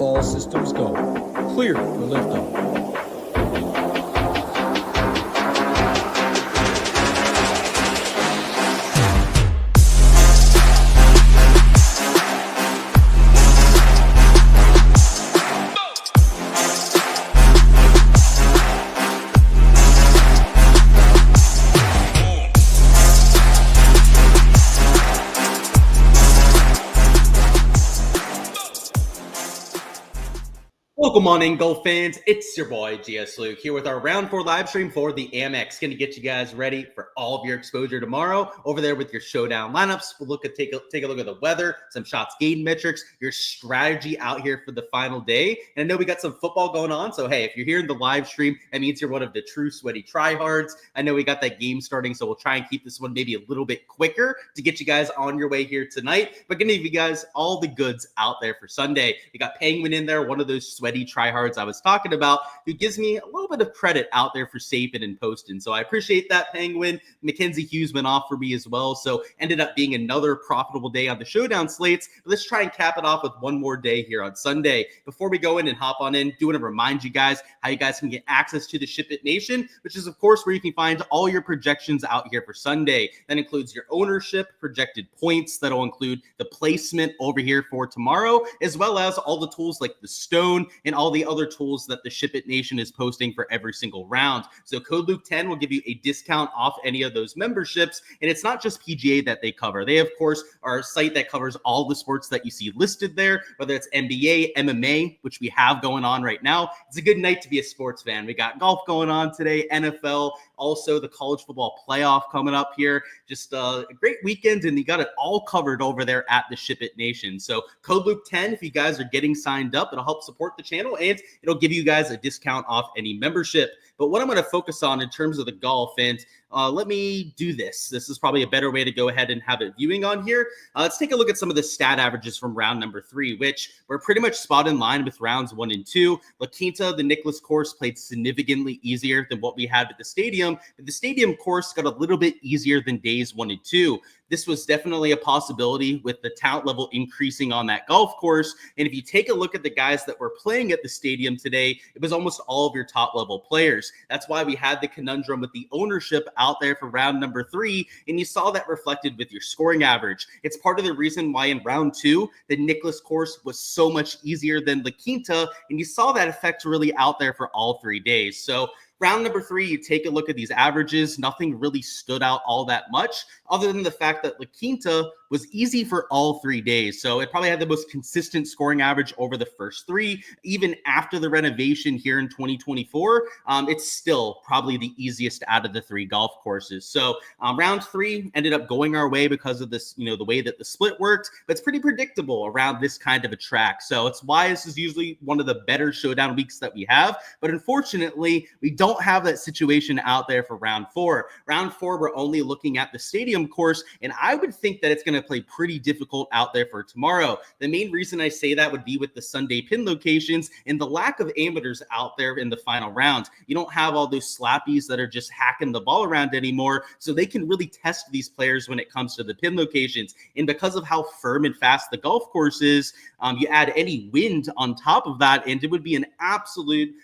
All systems go. Clear for liftoff. Welcome on in, golf fans. It's your boy, GS Luke, here with our Round 4 live stream for the AMEX. Going to get you guys ready for all of your exposure tomorrow over there with your showdown lineups. We'll take a look at the weather, some shots gained metrics, your strategy out here for the final day. And I know we got some football going on, so hey, if you're here in the live stream, that means you're one of the true sweaty tryhards. I know we got that game starting, so we'll try and keep this one maybe a little bit quicker to get you guys on your way here tonight. But going to give you guys all the goods out there for Sunday. You got Penguin in there, one of those sweaty tryhards I was talking about, who gives me a little bit of credit out there for SHIPIT and posting. So I appreciate that, Penguin. Mackenzie Hughes went off for me as well. So ended up being another profitable day on the showdown slates. But let's try and cap it off with one more day here on Sunday. Before we go in and hop on in, do want to remind you guys how you guys can get access to the SHIPIT Nation, which is of course where you can find all your projections out here for Sunday. That includes your ownership, projected points. That'll include the placement over here for tomorrow, as well as all the tools like the stone and all the other tools that the SHIPIT Nation is posting for every single round. So code Luke10 will give you a discount off any of those memberships. And it's not just PGA that they cover. They, of course, are a site that covers all the sports that you see listed there, whether it's NBA, MMA, which we have going on right now. It's a good night to be a sports fan. We got golf going on today, NFL, also the college football playoff coming up here. Just a great weekend, and you got it all covered over there at the SHIPIT Nation. So code Luke10 if you guys are getting signed up. It'll help support the channel, and it'll give you guys a discount off any membership. But what I'm going to focus on in terms of the golf, and let me do this. This is probably a better way to go ahead and have it viewing on here. Let's take a look at some of the stat averages from round number 3, which were pretty much spot in line with rounds 1 and 2. La Quinta, the Nicklaus course, played significantly easier than what we had at the stadium, but the stadium course got a little bit easier than days 1 and 2. This was definitely a possibility with the talent level increasing on that golf course. And if you take a look at the guys that were playing at the stadium today, it was almost all of your top level players. That's why we had the conundrum with the ownership out there for round number 3. And you saw that reflected with your scoring average. It's part of the reason why in round 2, the Nicklaus course was so much easier than La Quinta. And you saw that effect really out there for all 3 days. So round number 3, you take a look at these averages. Nothing really stood out all that much other than the fact that La Quinta was easy for all 3 days. So it probably had the most consistent scoring average over the first 3. Even after the renovation here in 2024, it's still probably the easiest out of the 3 golf courses. So round 3 ended up going our way because of this, the way that the split worked, but it's pretty predictable around this kind of a track. So it's why this is usually one of the better showdown weeks that we have. But unfortunately, we don't have that situation out there for round 4. Round 4, we're only looking at the stadium course, and I would think that it's going to play pretty difficult out there for tomorrow. The main reason I say that would be with the Sunday pin locations and the lack of amateurs out there in the final round. You don't have all those slappies that are just hacking the ball around anymore, so they can really test these players when it comes to the pin locations. And because of how firm and fast the golf course is, you add any wind on top of that, and it would be an absolute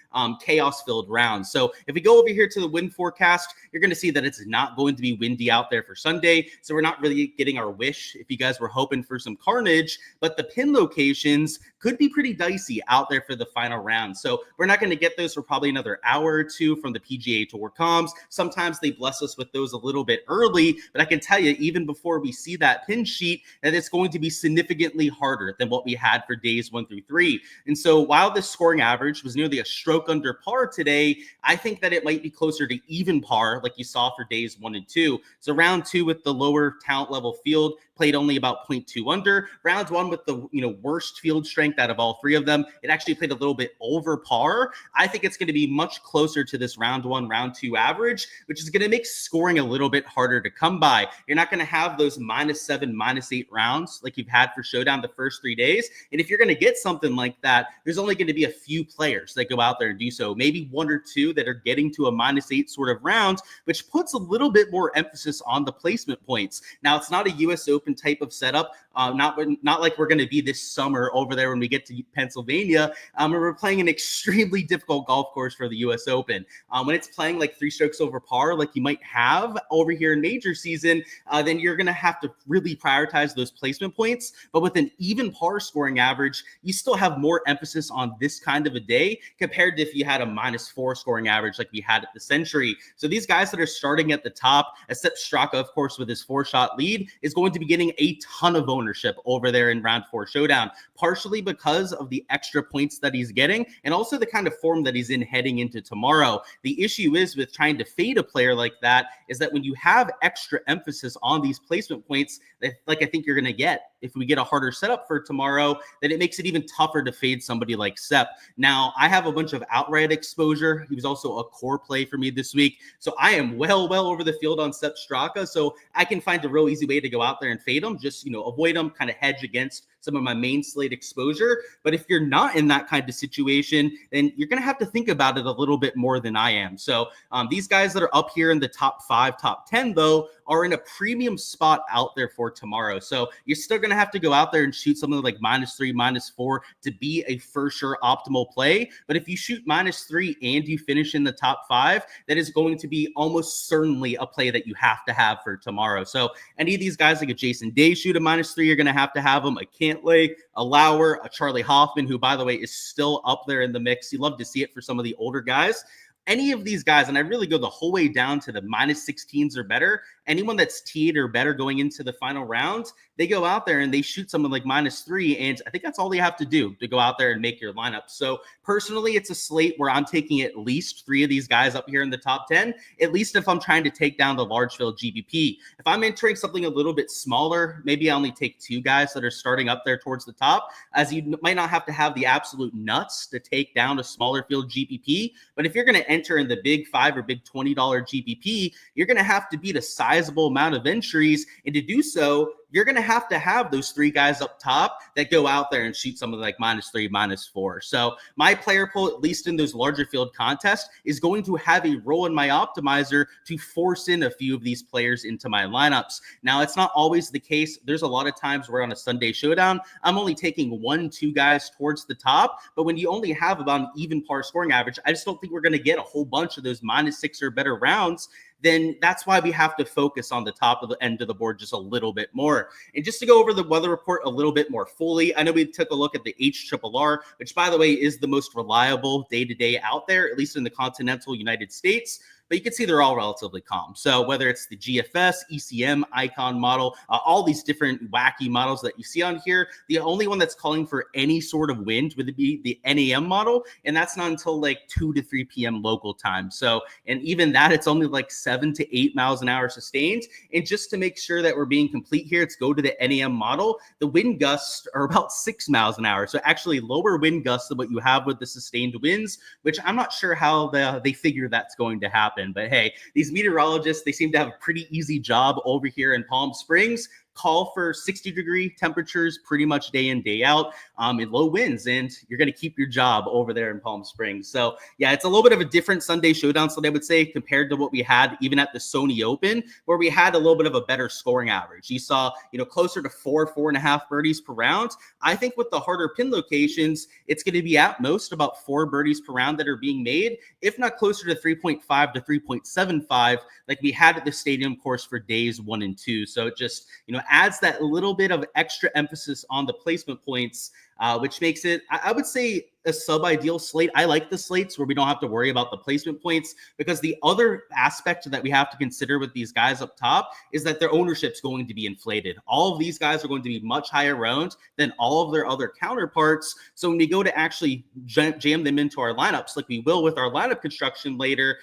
chaos-filled round. So if we go over here to the wind forecast, you're going to see that it's not going to be windy out there for Sunday. So we're not really getting our wish if you guys were hoping for some carnage, but the pin locations could be pretty dicey out there for the final round. So we're not going to get those for probably another hour or 2 from the PGA Tour comms. Sometimes they bless us with those a little bit early, but I can tell you, even before we see that pin sheet, that it's going to be significantly harder than what we had for days 1 through 3. And so while the scoring average was nearly a stroke under par today, I think that it might be closer to even par like you saw for days 1 and 2. So round 2 with the lower talent level field played only about 0.2 under. Round 1 with the worst field strength out of all 3 of them, it actually played a little bit over par. I think it's going to be much closer to this round 1, round 2 average, which is going to make scoring a little bit harder to come by. You're not going to have those -7, -8 rounds like you've had for Showdown the first 3 days. And if you're going to get something like that, there's only going to be a few players that go out there and do so. Maybe 1 or 2 that are getting to a -8 sort of round, which puts a little bit more emphasis on the placement points. Now, it's not a US Open Open type of setup. Not like we're going to be this summer over there when we get to Pennsylvania. We're playing an extremely difficult golf course for the U.S. Open. When it's playing like 3 strokes over par, like you might have over here in major season, then you're going to have to really prioritize those placement points. But with an even par scoring average, you still have more emphasis on this kind of a day compared to if you had a -4 scoring average like we had at the Century. So these guys that are starting at the top, except Straka, of course, with his 4-shot lead, is going to be getting a ton of ownership over there in round 4 showdown, partially because of the extra points that he's getting and also the kind of form that he's in heading into tomorrow. The issue is with trying to fade a player like that is that when you have extra emphasis on these placement points, like I think you're going to get if we get a harder setup for tomorrow, then it makes it even tougher to fade somebody like Sepp. Now, I have a bunch of outright exposure. He was also a core play for me this week. So I am well over the field on Sepp Straka. So I can find a real easy way to go out there and fade him, just, avoid him, kind of hedge against some of my main slate exposure. But if you're not in that kind of situation, then you're going to have to think about it a little bit more than I am. So these guys that are up here in the top 5, top 10, though, are in a premium spot out there for tomorrow. So you're still going to have to go out there and shoot something like -3, -4 to be a for sure optimal play. But if you shoot -3 and you finish in the top 5, that is going to be almost certainly a play that you have to have for tomorrow. So any of these guys like a Jason Day shoot a -3, you're going to have them. A Cantlay, a Lauer, a Charlie Hoffman, who, by the way, is still up there in the mix. You love to see it for some of the older guys. Any of these guys, and I really go the whole way down to the -16s or better, anyone that's T8 or better going into the final round, they go out there and they shoot someone like -3, and I think that's all you have to do to go out there and make your lineup. So personally, it's a slate where I'm taking at least 3 of these guys up here in the top 10, at least if I'm trying to take down the large field GPP. If I'm entering something a little bit smaller, maybe I only take 2 guys that are starting up there towards the top, as you might not have to have the absolute nuts to take down a smaller field GPP. But if you're going to enter in the big 5 or big $20 GPP, you're going to have to beat a sizable amount of entries. And to do so, you're going to have those 3 guys up top that go out there and shoot something like -3, -4. So my player pool, at least in those larger field contests, is going to have a role in my optimizer to force in a few of these players into my lineups. Now, it's not always the case. There's a lot of times where on a Sunday showdown, I'm only taking 1-2 guys towards the top. But when you only have about an even par scoring average, I just don't think we're going to get a whole bunch of those -6 or better rounds. Then that's why we have to focus on the top of the end of the board just a little bit more. And just to go over the weather report a little bit more fully, I know we took a look at the HRRR, which, by the way, is the most reliable day-to-day out there, at least in the continental United States. But you can see they're all relatively calm. So whether it's the GFS, ECM, Icon model, all these different wacky models that you see on here, the only one that's calling for any sort of wind would be the NAM model, and that's not until like 2 to 3 p.m. local time. So, and even that, it's only like 7 to 8 miles an hour sustained. And just to make sure that we're being complete here, let's go to the NAM model. The wind gusts are about 6 miles an hour. So actually lower wind gusts than what you have with the sustained winds, which I'm not sure how they figure that's going to happen. But hey, these meteorologists, they seem to have a pretty easy job over here in Palm Springs. Call for 60-degree temperatures pretty much day in, day out, in low winds, and you're going to keep your job over there in Palm Springs. So yeah, it's a little bit of a different Sunday showdown, so I would say, compared to what we had even at the Sony Open, where we had a little bit of a better scoring average. You saw, closer to 4.5 birdies per round. I think with the harder pin locations, it's going to be at most about 4 birdies per round that are being made, if not closer to 3.5 to 3.75, like we had at the stadium course for days 1 and 2. So it just, adds that little bit of extra emphasis on the placement points, which makes it, I would say, a sub-ideal slate. I like the slates where we don't have to worry about the placement points, because the other aspect that we have to consider with these guys up top is that their ownership's going to be inflated. All of these guys are going to be much higher owned than all of their other counterparts. So when we go to actually jam them into our lineups, like we will with our lineup construction later,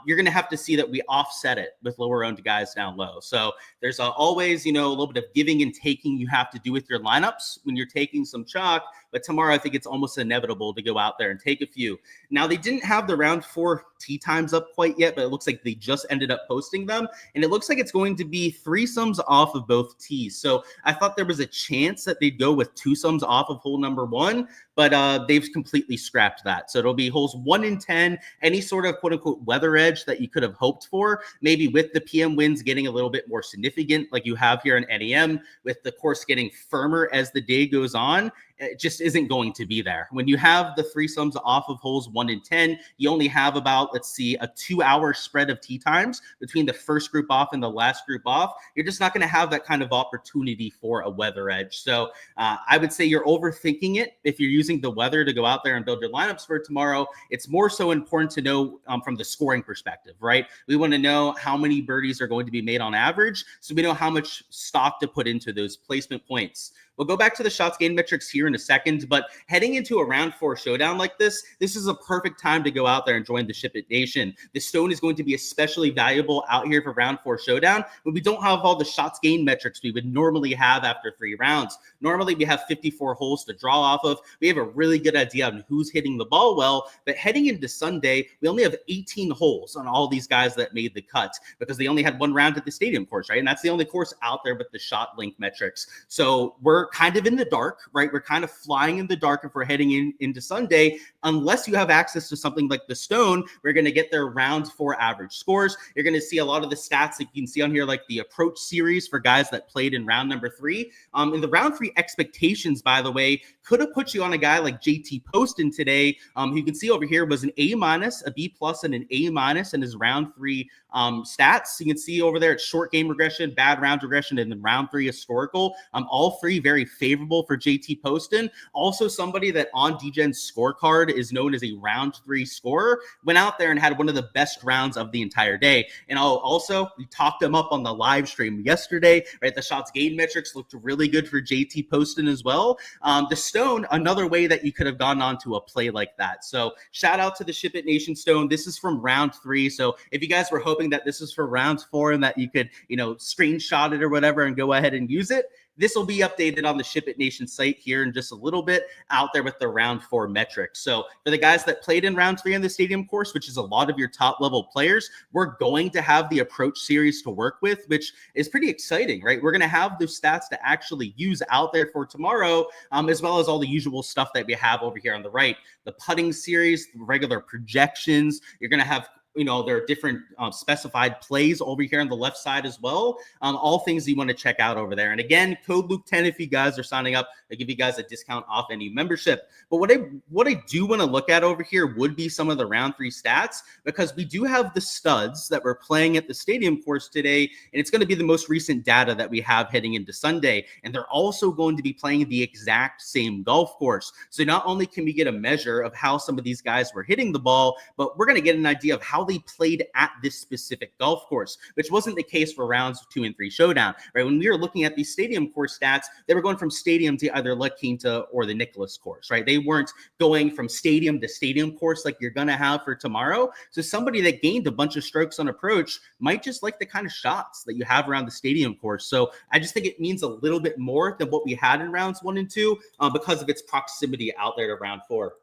you're going to have to see that we offset it with lower owned guys down low. So there's always, a little bit of giving and taking you have to do with your lineups when you're taking some chalk. But tomorrow, I think it's almost inevitable to go out there and take a few. Now, they didn't have the round 4 tee times up quite yet, but it looks like they just ended up posting them. And it looks like it's going to be threesomes off of both tees. So I thought there was a chance that they'd go with twosomes off of hole number 1, but they've completely scrapped that. So it'll be holes 1 and 10, any sort of quote unquote weather edge that you could have hoped for, maybe with the PM winds getting a little bit more significant like you have here in NEM, with the course getting firmer as the day goes on. It just isn't going to be there. When you have the threesomes off of holes 1 and 10, you only have about, let's see, a 2-hour spread of tee times between the first group off and the last group off. You're just not going to have that kind of opportunity for a weather edge. So I would say you're overthinking it if you're using the weather to go out there and build your lineups for tomorrow. It's more so important to know from the scoring perspective, right? We want to know how many birdies are going to be made on average, so we know how much stock to put into those placement points. We'll go back to the shots gained metrics here in a second, but heading into a round 4 showdown like this is a perfect time to go out there and join the SHIPIT Nation. The stone is going to be especially valuable out here for round 4 showdown, but we don't have all the shots gained metrics we would normally have after 3 rounds. Normally we have 54 holes to draw off of. We have a really good idea on who's hitting the ball well, but heading into Sunday, we only have 18 holes on all these guys that made the cut because they only had 1 round at the stadium course, right? And that's the only course out there with the shot link metrics. So we're kind of in the dark, right? We're kind of flying in the dark if we're heading into Sunday, unless you have access to something like the stone. We're going to get their round 4 average scores. You're going to see a lot of the stats that you can see on here, like the approach series for guys that played in round number 3. In the round 3 expectations, by the way, could have put you on a guy like JT Poston today, who you can see over here was an A-, a B+, and an A- in his round 3 stats. You can see over there it's short game regression, bad round regression, and then round 3 historical. All 3 very favorable for JT Poston. Also somebody that on DGen's scorecard is known as a round 3 scorer, went out there and had one of the best rounds of the entire day. And also, we talked him up on the live stream yesterday, right? The shots gained metrics looked really good for JT Poston as well. The stone, another way that you could have gone on to a play like that. So shout out to the SHIPIT Nation stone. This is from round 3. So if you guys were hoping that this is for round 4 and that you could, screenshot it or whatever and go ahead and use it, this will be updated on the SHIPIT Nation site here in just a little bit out there with the round 4 metrics. So for the guys that played in round 3 on the stadium course, which is a lot of your top level players, we're going to have the approach series to work with, which is pretty exciting, right? We're going to have those stats to actually use out there for tomorrow, as well as all the usual stuff that we have over here on the right. The putting series, the regular projections, you're going to have there are different specified plays over here on the left side as well. All things you want to check out over there. And again, code Luke10 if you guys are signing up. They give you guys a discount off any membership. But what I do want to look at over here would be some of the round 3 stats, because we do have the studs that we're playing at the stadium course today, and it's going to be the most recent data that we have heading into Sunday. And they're also going to be playing the exact same golf course. So not only can we get a measure of how some of these guys were hitting the ball, but we're going to get an idea of how they played at this specific golf course, which wasn't the case for rounds 2 and 3 showdown, right? When we were looking at these stadium course stats, they were going from stadium to either La Quinta or the Nicklaus course, right? They weren't going from stadium to stadium course like you're going to have for tomorrow. So somebody that gained a bunch of strokes on approach might just like the kind of shots that you have around the stadium course. So I just think it means a little bit more than what we had in rounds 1 and 2 because of its proximity out there to round 4.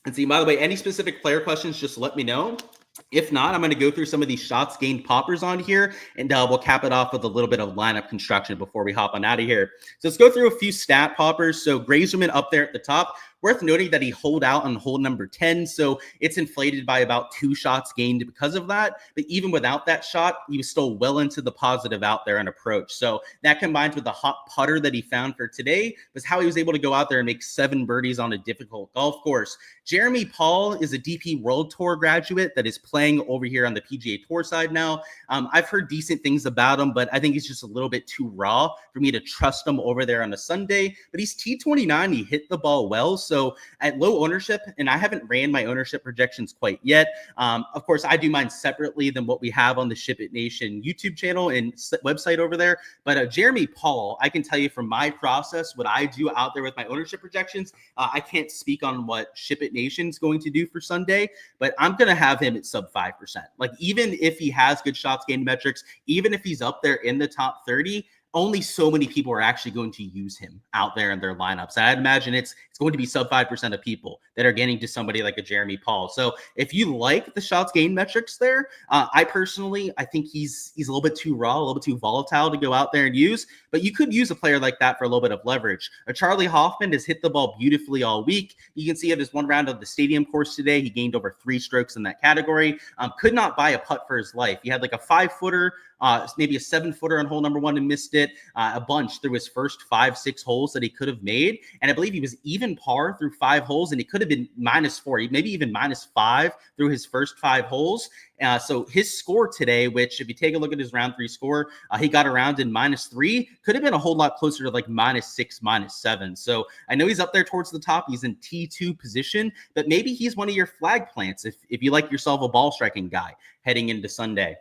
And see, by the way, any specific player questions, just let me know. If not, I'm going to go through some of these shots gained poppers on here, and we'll cap it off with a little bit of lineup construction before we hop on out of here. So let's go through a few stat poppers. So Grazerman up there at the top. Worth noting that he holed out on hole number 10, so it's inflated by about 2 shots gained because of that. But even without that shot, he was still well into the positive out there on approach. So that combined with the hot putter that he found for today was how he was able to go out there and make 7 birdies on a difficult golf course. Jeremy Paul is a DP World Tour graduate that is playing over here on the PGA Tour side now. I've heard decent things about him, but I think he's just a little bit too raw for me to trust him over there on a Sunday. But he's T29. He hit the ball well. So at low ownership, and I haven't ran my ownership projections quite yet. Of course, I do mine separately than what we have on the SHIPIT Nation YouTube channel and website over there. But Jeremy Paul, I can tell you from my process, what I do out there with my ownership projections. I can't speak on what SHIPIT Nation is going to do for Sunday, but I'm going to have him at sub 5%. Like, even if he has good shots gained metrics, even if he's up there in the top 30, only so many people are actually going to use him out there in their lineups. I'd imagine it's going to be sub 5% of people that are getting to somebody like a Jeremy Paul. So if you like the shots gained metrics there, I think he's a little bit too raw, a little bit too volatile to go out there and use, but you could use a player like that for a little bit of leverage. Charlie Hoffman has hit the ball beautifully all week. You can see it as one round of the stadium course today. He gained over 3 strokes in that category. Could not buy a putt for his life. He had like a 5-footer, maybe a 7-footer on hole number 1 and missed it a bunch through his first 5-6 holes that he could have made. And I believe he was even par through 5 holes, and he could have been -4, maybe even -5 through his first 5 holes. So his score today, which if you take a look at his round 3 score, he got around in -3, could have been a whole lot closer to like -6, -7. So I know he's up there towards the top. He's in T2 position, but maybe he's one of your flag plants if you like yourself a ball striking guy heading into Sunday.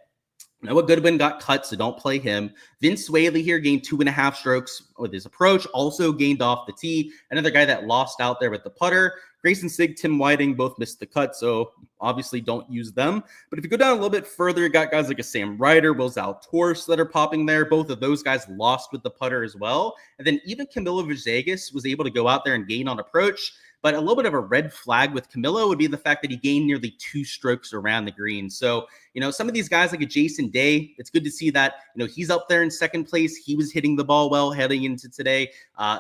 Noah Goodwin got cut, so don't play him. Vince Whaley here gained 2.5 strokes with his approach, also gained off the tee. Another guy that lost out there with the putter. Grayson Sigg, Tim Whiting both missed the cut, so obviously don't use them. But if you go down a little bit further, you got guys like a Sam Ryder, Will Zalatoris that are popping there. Both of those guys lost with the putter as well. And then even Camilo Villegas was able to go out there and gain on approach. But a little bit of a red flag with Camilo would be the fact that he gained nearly 2 strokes around the green. So, some of these guys like a Jason Day, it's good to see that, he's up there in second place. He was hitting the ball well heading into today.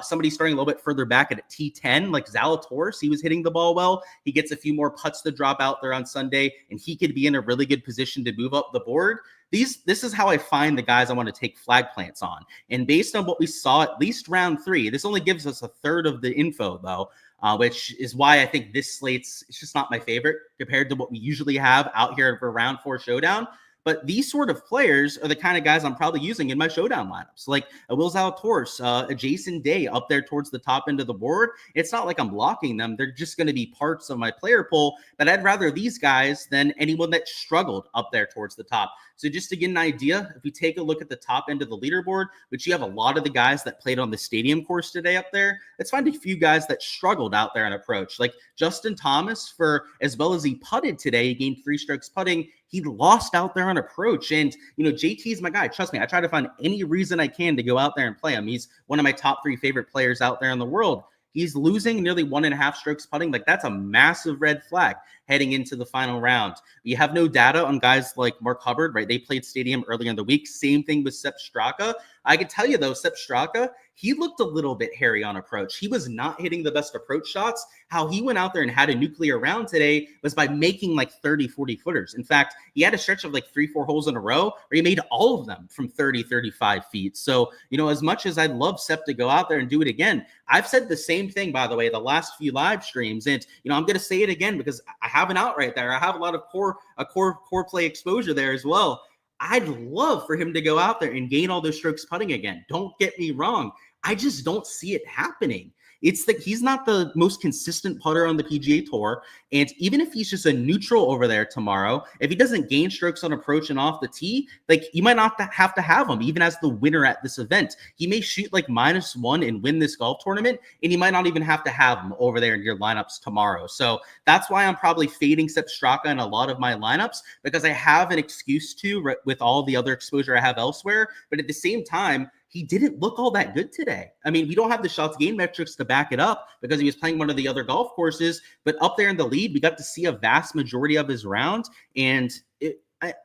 Somebody starting a little bit further back at a T10, like Zalatoris, he was hitting the ball well. He gets a few more putts to drop out there on Sunday, and he could be in a really good position to move up the board. This is how I find the guys I want to take flag plants on. And based on what we saw at least round 3, this only gives us a third of the info though, which is why I think this slate's it's just not my favorite compared to what we usually have out here for round 4 showdown. But these sort of players are the kind of guys I'm probably using in my showdown lineups, like a Will Zalatoris, a Jason Day up there towards the top end of the board. It's not like I'm blocking them. They're just going to be parts of my player pool, but I'd rather these guys than anyone that struggled up there towards the top. So just to get an idea, if we take a look at the top end of the leaderboard, which you have a lot of the guys that played on the stadium course today up there, let's find a few guys that struggled out there on approach, like Justin Thomas. For as well as he putted today, he gained 3 strokes putting. He lost out there on approach. And, JT is my guy. Trust me, I try to find any reason I can to go out there and play him. He's one of my top 3 favorite players out there in the world. He's losing nearly 1.5 strokes putting. Like, that's a massive red flag heading into the final round. We have no data on guys like Mark Hubbard, right? They played stadium earlier in the week. Same thing with Sepp Straka. I can tell you, though, Sepp Straka, he looked a little bit hairy on approach. He was not hitting the best approach shots. How he went out there and had a nuclear round today was by making like 30, 40 footers. In fact, he had a stretch of like 3-4 holes in a row where he made all of them from 30, 35 feet. So, as much as I'd love Sepp to go out there and do it again, I've said the same thing, by the way, the last few live streams. And, I'm going to say it again because I have an out right there. I have a lot of core play exposure there as well. I'd love for him to go out there and gain all those strokes putting again. Don't get me wrong. I just don't see it happening. It's that he's not the most consistent putter on the PGA Tour. And even if he's just a neutral over there tomorrow, if he doesn't gain strokes on approach and off the tee, like, you might not have to have him even as the winner at this event. He may shoot like -1 and win this golf tournament, and you might not even have to have him over there in your lineups tomorrow. So that's why I'm probably fading Sepp Straka in a lot of my lineups, because I have an excuse to with all the other exposure I have elsewhere. But at the same time, he didn't look all that good today. I mean, we don't have the shots gained metrics to back it up because he was playing one of the other golf courses, but up there in the lead, we got to see a vast majority of his round, and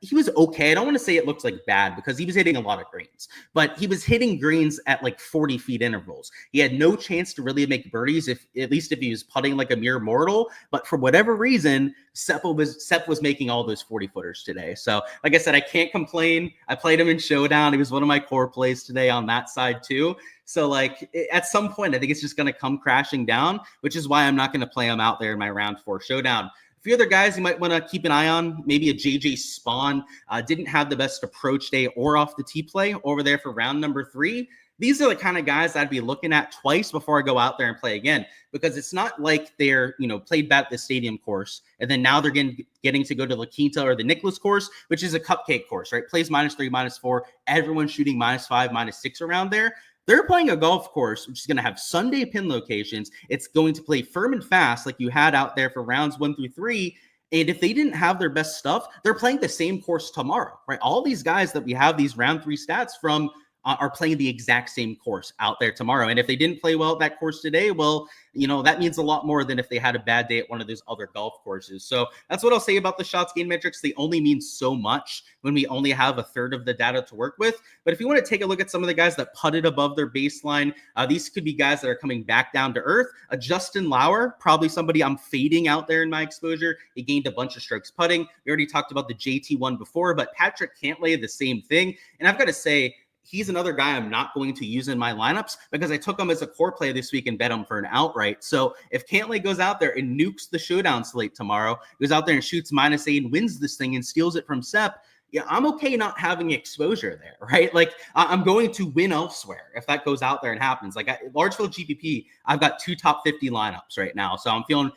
he was okay. I don't want to say it looks like bad because he was hitting a lot of greens, but he was hitting greens at like 40 feet intervals. He had no chance to really make birdies, at least if he was putting like a mere mortal. But for whatever reason, Sepp was making all those 40 footers today. So like I said, I can't complain. I played him in Showdown. He was one of my core plays today on that side too. So like at some point, I think it's just going to come crashing down, which is why I'm not going to play him out there in my round 4 Showdown. A few other guys you might want to keep an eye on, maybe a JJ Spawn. Didn't have the best approach day or off the tee play over there for round number 3. These are the kind of guys I'd be looking at twice before I go out there and play again, because it's not like they're, played back the stadium course and then now they're getting to go to La Quinta or the Nicklaus course, which is a cupcake course, right? Plays -3, -4. Everyone's shooting -5, -6 around there. They're playing a golf course, which is going to have Sunday pin locations. It's going to play firm and fast like you had out there for rounds 1 through 3. And if they didn't have their best stuff, they're playing the same course tomorrow, right? All these guys that we have these round 3 stats from, are playing the exact same course out there tomorrow. And if they didn't play well at that course today, well, that means a lot more than if they had a bad day at one of those other golf courses. So that's what I'll say about the shots gained metrics. They only mean so much when we only have a third of the data to work with. But if you want to take a look at some of the guys that putted above their baseline, these could be guys that are coming back down to earth. Justin Lauer, probably somebody I'm fading out there in my exposure. He gained a bunch of strokes putting. We already talked about the JT one before, but Patrick Cantlay, the same thing. And I've got to say, he's another guy I'm not going to use in my lineups because I took him as a core play this week and bet him for an outright. So if Cantlay goes out there and nukes the showdown slate tomorrow, goes out there and shoots -8 and wins this thing and steals it from Sepp, yeah, I'm okay not having exposure there, right? Like I'm going to win elsewhere if that goes out there and happens. Like large field GPP, I've got 2 top 50 lineups right now. So I'm feeling,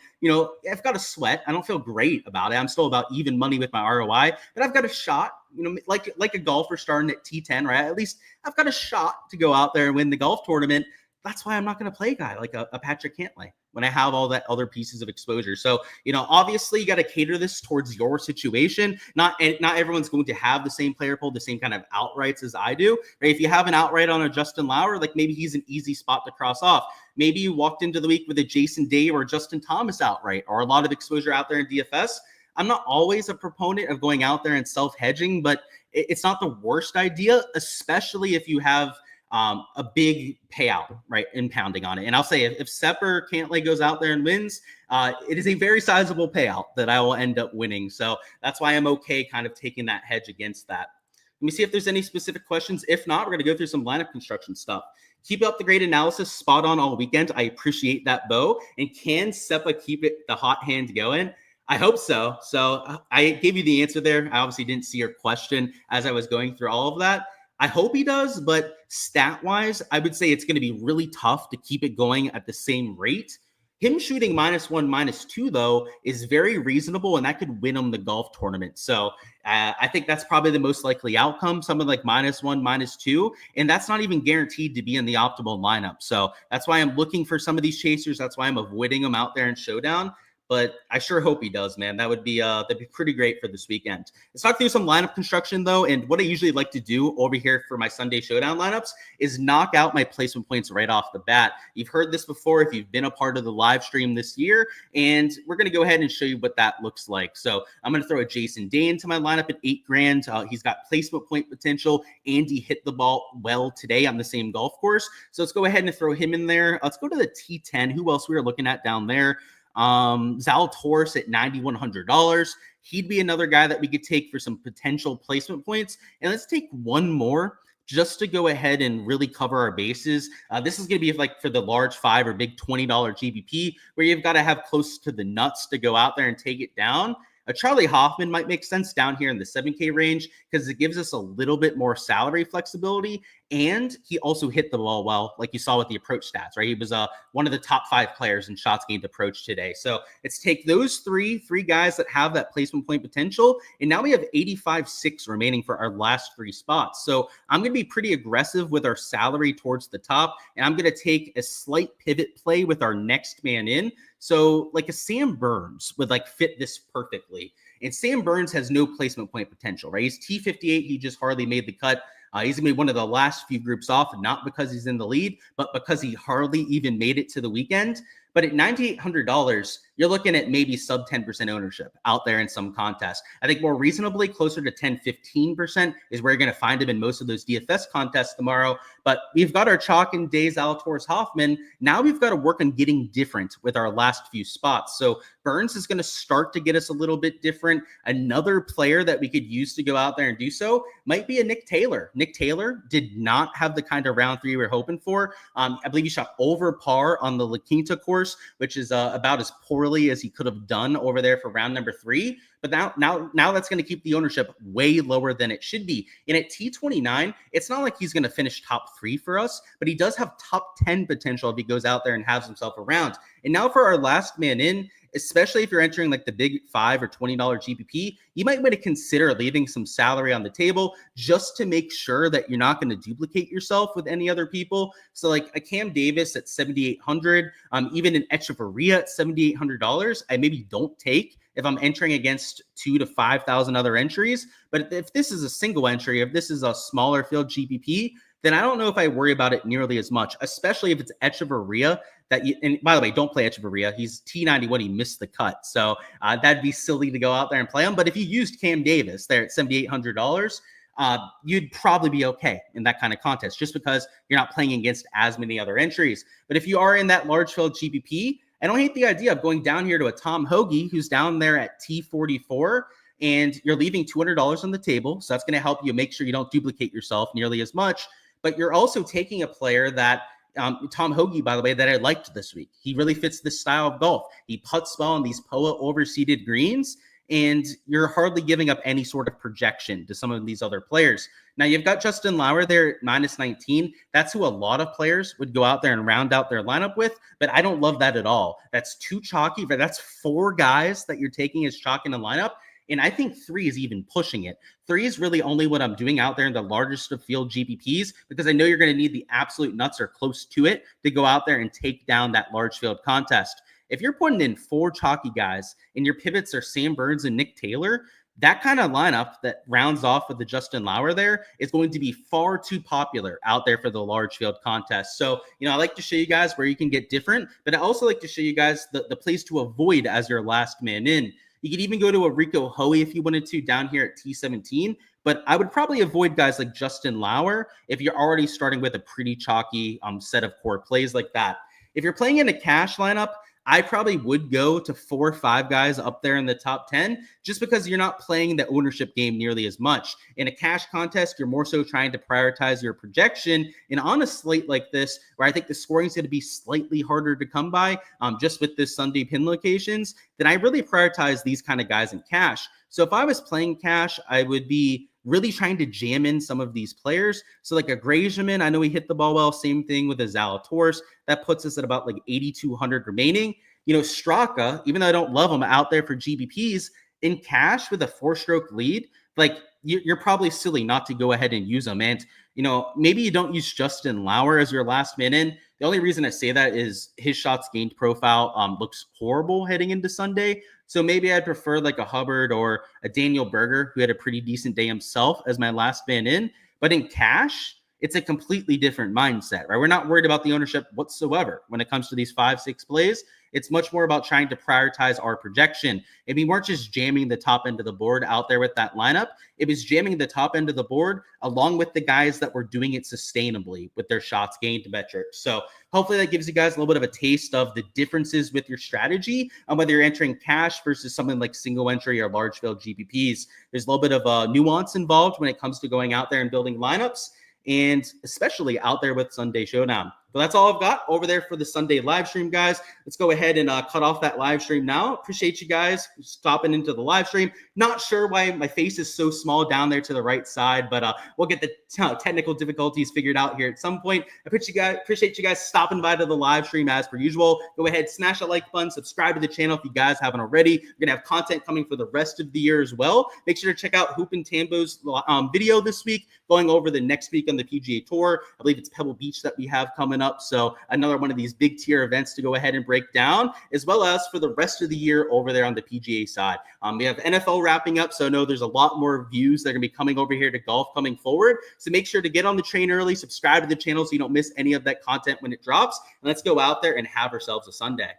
I've got a sweat. I don't feel great about it. I'm still about even money with my ROI, but I've got a shot, like a golfer starting at T10, right? At least I've got a shot to go out there and win the golf tournament. That's why I'm not going to play a guy like a Patrick Cantlay when I have all that other pieces of exposure. So, obviously you got to cater this towards your situation. Not everyone's going to have the same player pool, the same kind of outrights as I do, right? If you have an outright on a Justin Lauer, like maybe he's an easy spot to cross off. Maybe you walked into the week with a Jason Day or Justin Thomas outright, or a lot of exposure out there in DFS. I'm not always a proponent of going out there and self-hedging, but it's not the worst idea, especially if you have a big payout, right, impounding on it. And I'll say if Sepp or Cantlay goes out there and wins, it is a very sizable payout that I will end up winning. So that's why I'm okay kind of taking that hedge against that. Let me see if there's any specific questions. If not, we're going to go through some lineup construction stuff. Keep up the great analysis, spot on all weekend. I appreciate that, Bo. And can Seppa keep the hot hand going? I hope so. So I gave you the answer there. I obviously didn't see your question as I was going through all of that. I hope he does, but stat-wise, I would say it's going to be really tough to keep it going at the same rate. Him shooting -1, -2, though, is very reasonable, and that could win him the golf tournament. So I think that's probably the most likely outcome, something like -1, -2, and that's not even guaranteed to be in the optimal lineup. So that's why I'm looking for some of these chasers. That's why I'm avoiding them out there in Showdown. But I sure hope he does, man. That'd be pretty great for this weekend. Let's talk through some lineup construction, though. And what I usually like to do over here for my Sunday Showdown lineups is knock out my placement points right off the bat. You've heard this before if you've been a part of the live stream this year, and we're going to go ahead and show you what that looks like. So I'm going to throw a Jason Day into my lineup at $8,000. He's got placement point potential, and he hit the ball well today on the same golf course. So let's go ahead and throw him in there. Let's go to the T10. Who else we were looking at down there? Zalatoris at $9,100. He'd be another guy that we could take for some potential placement points. And let's take one more just to go ahead and really cover our bases. This is going to be like for the large 5 or big $20 GBP, where you've got to have close to the nuts to go out there and take it down. Charlie Hoffman might make sense down here in the 7K range because it gives us a little bit more salary flexibility. And he also hit the ball well, like you saw with the approach stats, right? He was one of the top 5 players in shots gained approach today. So let's take those three guys that have that placement point potential. And now we have 85.6 remaining for our last 3 spots. So I'm going to be pretty aggressive with our salary towards the top. And I'm going to take a slight pivot play with our next man in. So like a Sam Burns would like fit this perfectly. And Sam Burns has no placement point potential, right? He's T58. He just hardly made the cut. He's going to be one of the last few groups off, not because he's in the lead, but because he hardly even made it to the weekend. But at $9,800, you're looking at maybe sub 10% ownership out there in some contests. I think more reasonably closer to 10, 15% is where you're going to find him in most of those DFS contests tomorrow. But we've got our chalk and Days Zalatoris Hoffman. Now we've got to work on getting different with our last few spots. So Burns is going to start to get us a little bit different. Another player that we could use to go out there and do so might be a Nick Taylor. Nick Taylor did not have the kind of round 3 we were hoping for. I believe he shot over par on the La Quinta course, which is about as poorly as he could have done over there for round number 3. But now that's going to keep the ownership way lower than it should be. And at T29, it's not like he's going to finish top 3 for us, but he does have top 10 potential if he goes out there and has himself a round. And now for our last man in, especially if you're entering like the big $5 or $20 GPP, you might want to consider leaving some salary on the table just to make sure that you're not going to duplicate yourself with any other people. So like a Cam Davis at $7,800, even an Echeverria at $7,800, I maybe don't take if I'm entering against 2,000 to 5,000 other entries. But if this is a single entry, if this is a smaller field GPP, then I don't know if I worry about it nearly as much, especially if it's Echeverria. And by the way, don't play Echeverria. He's T91. He missed the cut. So that'd be silly to go out there and play him. But if you used Cam Davis there at $7,800, you'd probably be okay in that kind of contest just because you're not playing against as many other entries. But if you are in that large field GPP, I don't hate the idea of going down here to a Tom Hoagie who's down there at T44, and you're leaving $200 on the table. So that's going to help you make sure you don't duplicate yourself nearly as much. But you're also taking a player that Tom Hoagie, by the way, that I liked this week. He really fits this style of golf. He putts well on these POA overseeded greens, and you're hardly giving up any sort of projection to some of these other players. Now, you've got Justin Lauer there at -19. That's who a lot of players would go out there and round out their lineup with, but I don't love that at all. That's too chalky, but that's 4 guys that you're taking as chalk in the lineup. And I think 3 is even pushing it. 3 is really only what I'm doing out there in the largest of field GPPs, because I know you're going to need the absolute nuts or close to it to go out there and take down that large field contest. If you're putting in 4 chalky guys and your pivots are Sam Burns and Nick Taylor, that kind of lineup that rounds off with the Justin Lauer there is going to be far too popular out there for the large field contest. So, I like to show you guys where you can get different, but I also like to show you guys the place to avoid as your last man in. You could even go to a Rico Hoey if you wanted to down here at T17, but I would probably avoid guys like Justin Lauer if you're already starting with a pretty chalky set of core plays like that. If you're playing in a cash lineup, I probably would go to 4 or 5 guys up there in the top 10 just because you're not playing the ownership game nearly as much. In a cash contest, you're more so trying to prioritize your projection. And on a slate like this, where I think the scoring is going to be slightly harder to come by just with this Sunday pin locations, then I really prioritize these kind of guys in cash. So if I was playing cash, I would be really trying to jam in some of these players. So like a Graziaman, I know he hit the ball well. Same thing with a Zalatoris. That puts us at about like 8,200 remaining. Straka, even though I don't love him out there for GBPs, in cash with a 4-stroke lead, like you're probably silly not to go ahead and use him. And, maybe you don't use Justin Lauer as your last man in. The only reason I say that is his shots gained profile looks horrible heading into Sunday. So maybe I'd prefer like a Hubbard or a Daniel Berger, who had a pretty decent day himself, as my last man in. But in cash, it's a completely different mindset, right? We're not worried about the ownership whatsoever when it comes to these 5-6 plays. It's much more about trying to prioritize our projection. And we weren't just jamming the top end of the board out there with that lineup. It was jamming the top end of the board along with the guys that were doing it sustainably with their shots gained metrics. So hopefully that gives you guys a little bit of a taste of the differences with your strategy on whether you're entering cash versus something like single entry or large field GPPs. There's a little bit of a nuance involved when it comes to going out there and building lineups, and especially out there with Sunday Showdown. But that's all I've got over there for the Sunday live stream, guys. Let's go ahead and cut off that live stream now. Appreciate you guys stopping into the live stream. Not sure why my face is so small down there to the right side, but we'll get the technical difficulties figured out here at some point. I appreciate you guys stopping by to the live stream as per usual. Go ahead, smash that like button, subscribe to the channel if you guys haven't already. We're going to have content coming for the rest of the year as well. Make sure to check out Hoop and Tambo's video this week, going over the next week on the PGA Tour. I believe it's Pebble Beach that we have coming up. So another one of these big tier events to go ahead and break down, as well as for the rest of the year over there on the PGA side. We have NFL wrapping up, so I know there's a lot more views that are going to be coming over here to golf coming forward. So make sure to get on the train early, subscribe to the channel so you don't miss any of that content when it drops. And let's go out there and have ourselves a Sunday.